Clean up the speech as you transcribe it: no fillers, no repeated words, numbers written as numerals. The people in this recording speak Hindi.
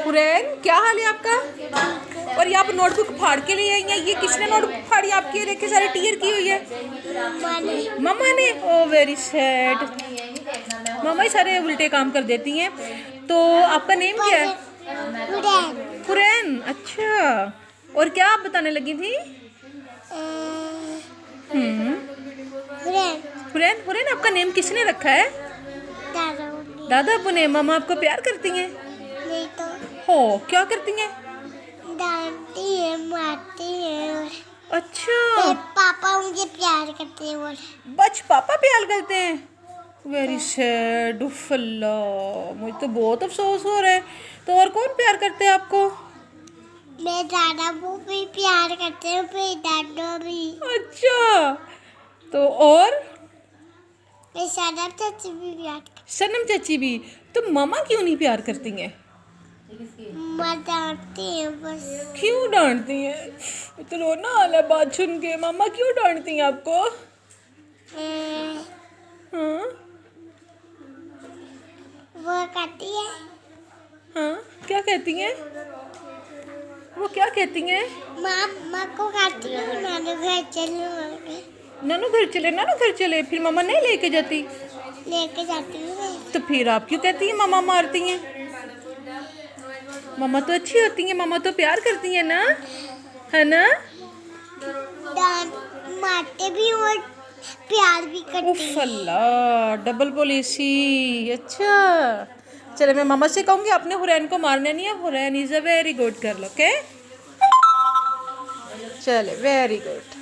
हुरैन, क्या हाल है आपका? और ये आप नोटबुक फाड़ के ले आई हैं। ये किसने नोटबुक फाड़ी आपकी? ये देखिए सारी टीयर की हुई है। मम्मा ने। ओ वेरी सैड। मम्मा ही सारे उल्टे काम कर देती हैं। तो आपका नेम क्या है? हुरैन। अच्छा, और क्या आप बताने लगी थी? हुरैन, हुरैन आपका नेम किसने रखा है? दादा अब्बू ने। मामा आपको प्यार करती हैं? नहीं तो हो, क्या करती हैं? डांटती है, मारती है। अच्छा, पापा मुझे प्यार करते हैं। और बच पापा प्यार करते हैं। Very sad. अल्लाह, मुझे तो बहुत अफसोस हो रहा है। तो और कौन प्यार करते हैं आपको? मैं दादा वो भी प्यार करते हैं, फिर दादा भी। अच्छा, तो और मैं सनम चाची भी प्यार सनम चाची भी। तो मामा क्यों नहीं प्यार करती हैं? मैं डांटती है बस। क्यों डांटती हैं? तो रोना आ रहा है बात सुन के। मामा क्यों डांटती हैं आपको? हाँ वो कहती है, हाँ, क्या कहती हैं? वो क्या कहती हैं? माँ को कहती हूँ नानू घर चलो, नानू घर चले, नानू घर चले। फिर मामा नहीं लेके जाती? लेके जाती हूँ। तो फिर आप क्यों कहती हैं मामा मारती हैं? मामा तो अच्छी होती हैं, मामा तो प्यार करती हैं ना, है ना? डांट मारते भी और प्यार भी करती उफ अल्लाह, डबल पॉलिसी। अच्छा, चले मैं मामा से कहूँगी अपने हुरैन को मारने नहीं है। Hurain is a very good girl. Okay, चले, वेरी गुड।